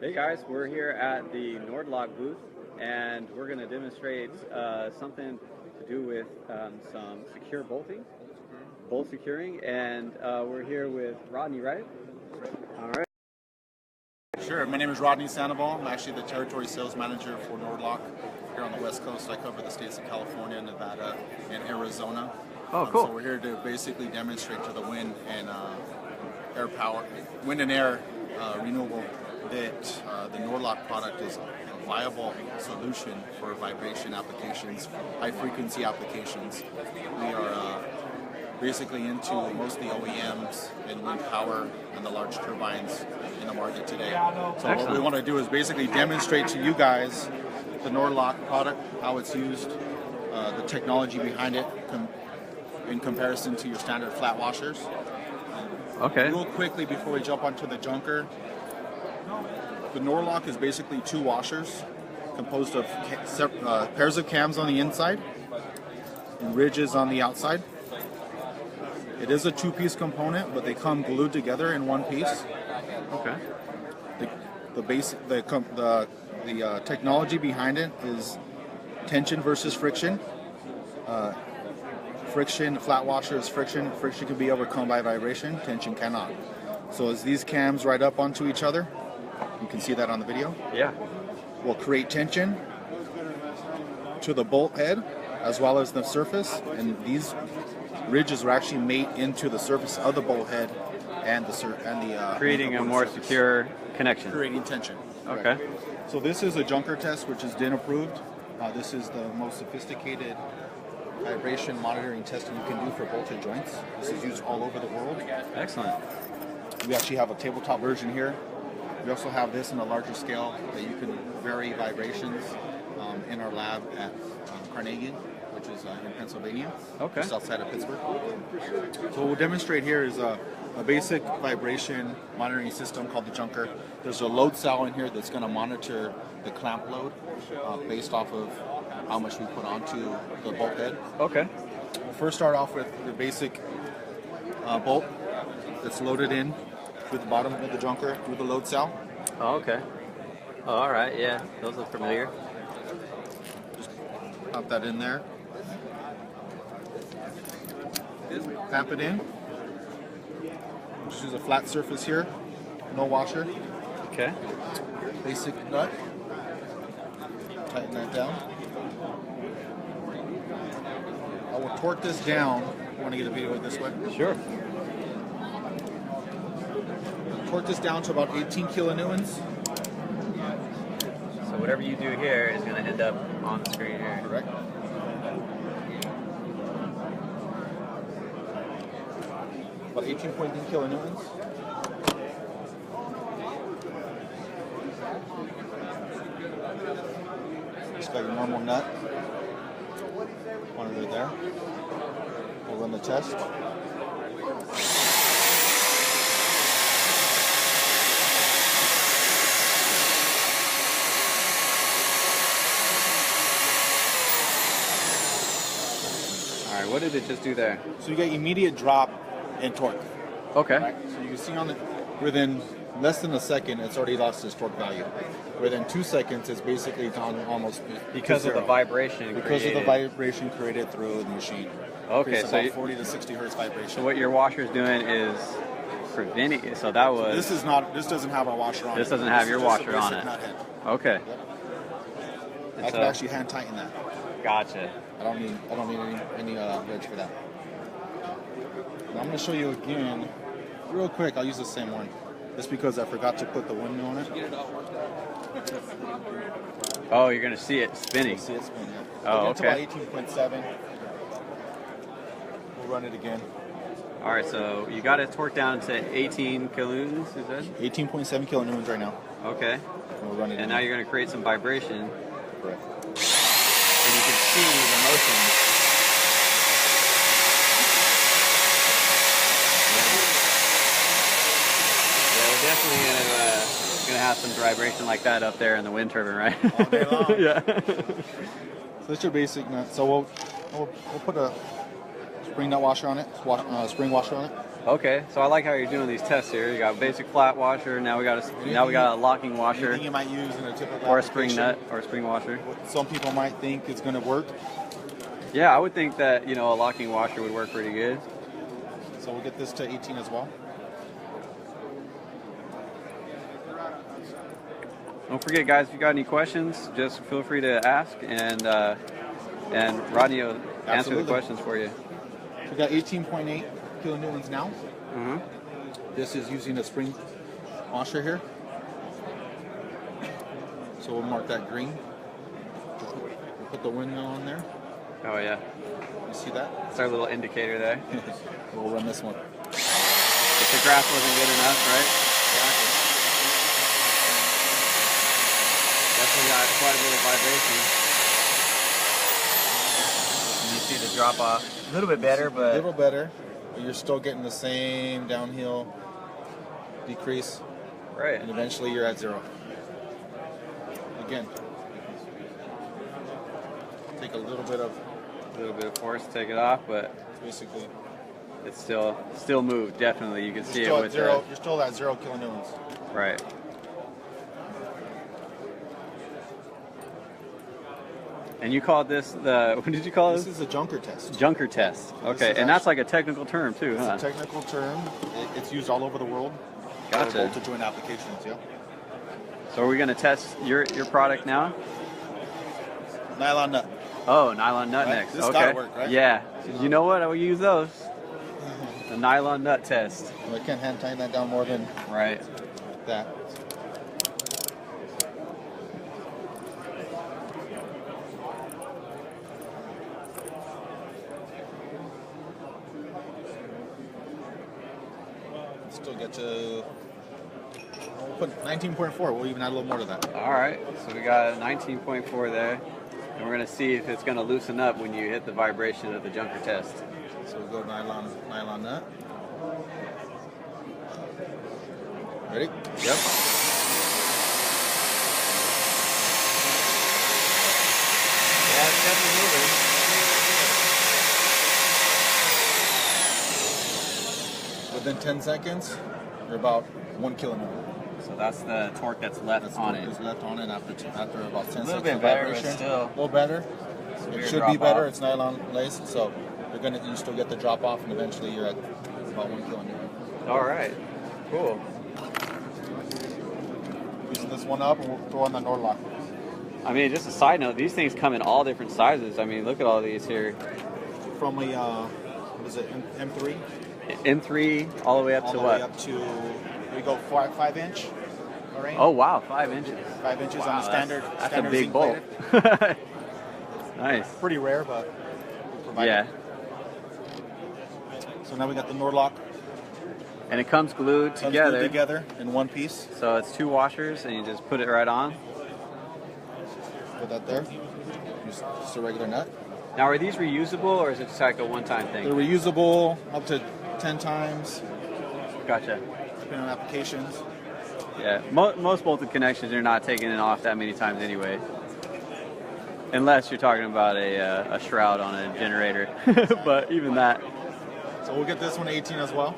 Hey guys, we're here at the NordLock booth, and we're going to demonstrate something to do with some secure bolting, bolt securing, and we're here with Rodney, right? All right. Sure. My name is Rodney Sandoval. I'm actually the territory sales manager for NordLock here on the West Coast. I cover the states of California, Nevada, and Arizona. Oh, cool. So we're here to basically demonstrate to the wind and air power, wind and air renewable, that the NordLock product is a viable solution for vibration applications, high frequency applications. We are basically into mostly OEMs and wind power and the large turbines in the market today. So Excellent. what we want to do is basically demonstrate to you guys the NordLock product, how it's used, the technology behind it in comparison to your standard flat washers. Okay. Real quickly before we jump onto the junker, the NordLock is basically two washers composed of pairs of cams on the inside and ridges on the outside. It is a two-piece component, but they come glued together in one piece. Okay. The technology behind it is tension versus friction. Friction, flat washer is friction. Friction can be overcome by vibration. Tension cannot. So as these cams ride up onto each other, you can see that on the video. Yeah. Will create tension to the bolt head as well as the surface, and these ridges will actually mate into the surface of the bolt head and the Creating a more secure connection. creating tension. Okay. So this is a junker test, which is DIN approved. This is the most sophisticated vibration monitoring testing you can do for bolted joints. This is used all over the world. Excellent. We actually have a tabletop version here. We also have this in a larger scale that you can vary vibrations in our lab at Carnegie, which is in Pennsylvania, Okay. just outside of Pittsburgh. So what we'll demonstrate here is a basic vibration monitoring system called the junker. There's a load cell in here that's going to monitor the clamp load based off of how much we put onto the bolt head. Okay. We'll first start off with the basic bolt that's loaded in through the bottom of the junker through the load cell. Oh, okay. Oh, all right. Yeah, those look familiar. Just pop that in there. Tap it in. Just use a flat surface here, no washer. Okay. Basic nut. Tighten that down. I will torque this down. You want to get a video of this way? Sure. Torque this down to about 18 kilonewtons. So whatever you do here is going to end up on the screen here. Correct. About 18.3 kilonewtons. Just got your normal nut. Monitor there. We'll run the test. All right, what did it just do there? So you get immediate drop in torque. Okay. Right? So you can see within less than a second, it's already lost its torque value. Within 2 seconds, it's basically gone almost Because to of the zero. vibration Because created. of the vibration created through the machine. Okay, It's so about 40 to 60 hertz vibration. so what your washer's doing is preventing it. So that was. This doesn't have a washer on it. This doesn't have your is just a washer on basic it. nut head. Okay. I can actually hand tighten that. Gotcha. I don't need any wedge for that. Now I'm going to show you again, real quick. I'll use the same one, just because I forgot to put the windmill on it. Oh, you're gonna see it spinning. See it spin. Yeah. Oh, Get to okay. about 18.7. We'll run it again. All right, so you got it torqued down to 18 kilonewtons, is that? 18.7 kilonewtons right now. Okay. And we'll run it And again. now you're gonna create some vibration, Correct. and you can see the motion. Yeah, we're definitely gonna have some vibration like that up there in the wind turbine, right? All day long. Yeah. So that's your basic nut. So we'll put a spring nut washer on it, spring washer on it. Okay, so I like how you're doing these tests here. You got a basic flat washer. Now we got a locking washer, Anything you might use in a typical or a spring application. nut, or a spring washer. Some people might think it's going to work. Yeah, I would think that a locking washer would work pretty good. So we'll get this to 18 as well. Don't forget, guys, if you got any questions, just feel free to ask, and Rodney will answer the questions for you. We got 18.8 kilonewtons now. Mm-hmm. This is using a spring washer here. So we'll mark that green. We'll put the windmill on there. Oh yeah. You see that? It's our little indicator there. We'll run this one. If the graph wasn't good enough, right? Exactly. Definitely got quite a bit of vibration. And you see the drop off. A little bit better, but A little better, but you're still getting the same downhill decrease. right. And eventually you're at 0. Again, take a little bit of force to take it off, but basically. it's still moved. Definitely, you can see it Still with at 0. You're still at 0 kilonewtons. right. And you called this what did you call This this? is a junker test. Junker test. Okay, is and that's like a technical term too, It's huh? a technical term. It's used all over the world. Gotcha. For voltage joint applications, yeah. So are we going to test your product now? Nylon nut. Oh, nylon nut Right? next. This okay. gotta work, right? Yeah. You know what? I will use those. The nylon nut test. I can't hand tighten that down more than Right. that. Still get to. We'll put 19.4. We'll even add a little more to that. All right. So we got a 19.4 there. And we're going to see if it's going to loosen up when you hit the vibration of the junker test. So we'll go nylon nut. Ready? Yep. Yeah, it's definitely moving. Within 10 seconds, you're about 1 kilonewton. So that's the torque that's left on it. Is left on it after about 10 A little seconds bit of better, but vibration. still. A little better. Severe It should drop be better. off. It's nylon laced, so you still get the drop off, and eventually you're at about 1 kilonewton. All right. Cool. Using this one up, and we'll throw on the NordLock. I mean, just a side note, these things come in all different sizes. I mean, look at all these here. From a what is it, M3? M3 all the way up All to the what? way up to we go 5 inch. Range. Oh wow, 5 inches. 5 inches Wow, on the standard. That's a standard big zinc bolt. plated. Nice. Pretty rare, but we provide Yeah. it. So now we got the NordLock And it comes glued together. together in one piece. So it's 2 washers, and you just put it right on. Put that there. Just a regular nut. Now, are these reusable, or is it just like a one-time They're thing? reusable up to 10 times, Gotcha. depending on applications. Yeah. Most bolted connections are not taking it off that many times anyway. Unless you're talking about a shroud on a generator. But even that. So we'll get this one 18 as well.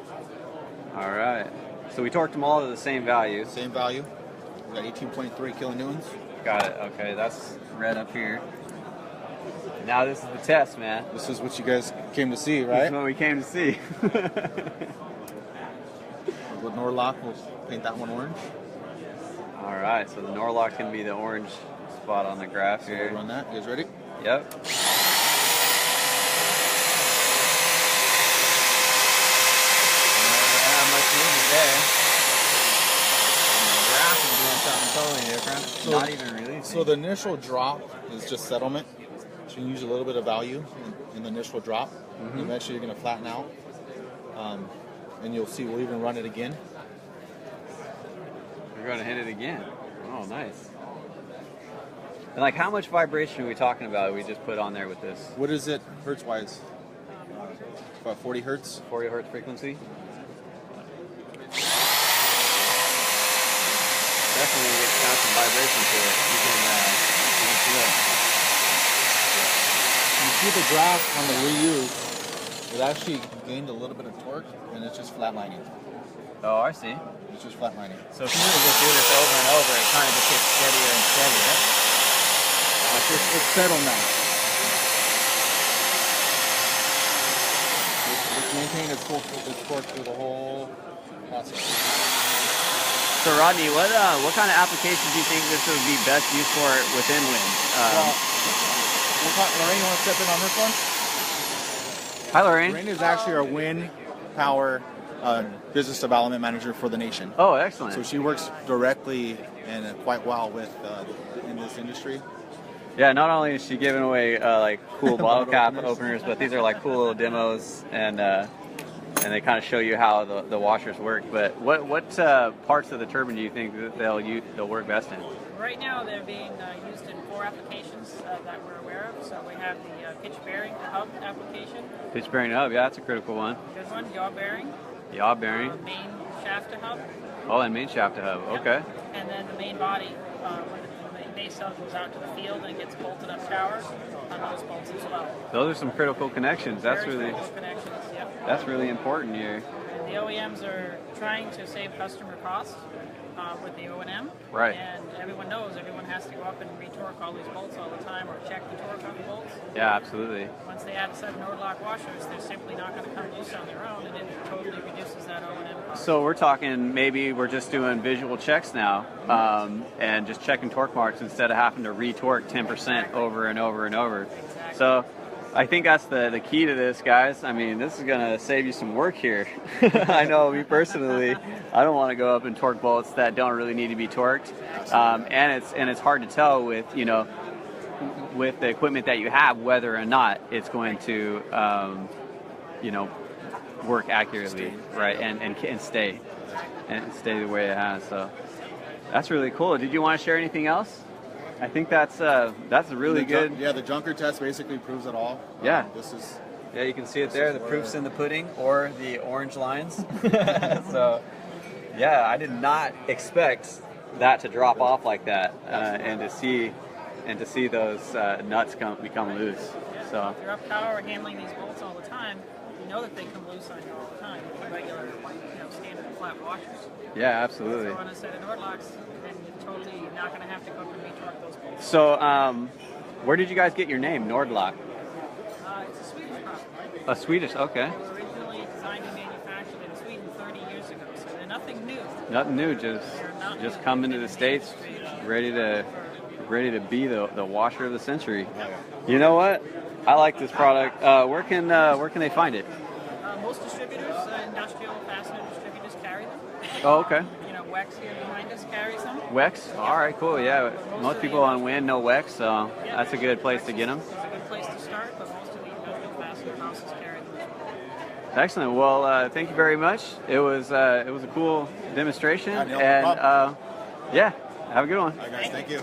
All right. So we torqued them all to the same value. Same value. We got 18.3 kilonewtons. Got it. Okay, that's red up here. Now this is the test, man. This is what you guys came to see, This right? is what we came to see. With NordLock, we'll paint that one orange. All right, so the NordLock can be the orange spot on the graph We'll here. run that. You guys ready? Yep. Not much movement there. The graph is doing something totally different. Not even releasing. So the initial drop is just settlement. So you can use a little bit of value in the initial drop. Mm-hmm. Eventually you're going to flatten out. And you'll see we'll even run it again. We're going to hit it again. Oh, nice. And like, how much vibration are we talking about? We just put on there with this What is it hertz wise? About 40 hertz. 40 hertz frequency. Definitely got some vibration to it. You can see You see the graph on the reuse. it actually gained a little bit of torque, and it's just flatlining. Oh, I see. It's just flatlining. So if you really just do this over and over, it kind of just gets steadier and steadier. It's settled now. It's maintained its torque through the whole process. So Rodney, what kind of applications do you think this would be best used for within wind? Lorraine, you want to step in on this one? Hi, Lorraine. Lorraine is actually our wind power business development manager for the nation. Oh, excellent. So she works directly and quite well with in this industry. Yeah, not only is she giving away like cool bottle cap openers, but these are like cool little demos, and they kind of show you how the washers work. But what parts of the turbine do you think that they'll work best in? Right now, they're being used in 4 applications that we're aware of. So we have the pitch bearing hub application. Pitch bearing hub, yeah, that's a critical one. Good one, yaw bearing. Yaw bearing. Main shaft to hub. Oh, and main shaft to hub. Okay. And then the main body, when the base cell goes out to the field and it gets bolted up tower on those bolts as well. Those are some critical connections. That's Very really critical connections. Yep. that's really important here. And the OEMs are trying to save customer costs with the O&M. Right. And everyone knows everyone has to go up and retorque all these bolts all the time or check the torque on the bolts. Yeah, absolutely. Once they add a set of NordLock washers, they're simply not going to come loose on their own, and it totally reduces that O&M cost. So we're talking maybe we're just doing visual checks now, and just checking torque marks instead of having to retorque 10% over and over and over. Exactly. So I think that's the key to this, guys. I mean, this is going to save you some work here. I know me personally, I don't want to go up and torque bolts that don't really need to be torqued, and it's hard to tell with with the equipment that you have whether or not it's going to work accurately, right, and stay the way it has. So that's really cool. Did you want to share anything else? I think that's really good. The junker test basically proves it all. Yeah. Yeah, you can see it there. The proof's in the pudding, or the orange lines. So, yeah, I did not expect that to drop off like that, and to see those nuts become loose. Yeah, So if you're up power handling these bolts all the time, you know that they come loose on you all the time with the regular, standard flat washers. yeah, absolutely. So on a set of NordLocks, then you're totally not going to have to go up and retorque those bolts. So, where did you guys get your name, NordLock? It's a Swedish product. A Swedish, okay. They were originally designed and manufactured in Sweden 30 years ago, so they're nothing new. Nothing new, just coming to the States, ready to be the washer of the century. You know what? I like this product. Where can they find it? Most distributors, industrial fastener distributors, carry them. Oh, okay. Wex here behind us carries them. Wex? All right, cool. Yeah, most people on Wind know Wex, so that's a good place to get them. It's a good place to start, but most of the industrial fastener houses carry them as well. Excellent. Well, thank you very much. It was a cool demonstration, Yeah, no and problem. yeah, have a good one. All right, guys, thank you.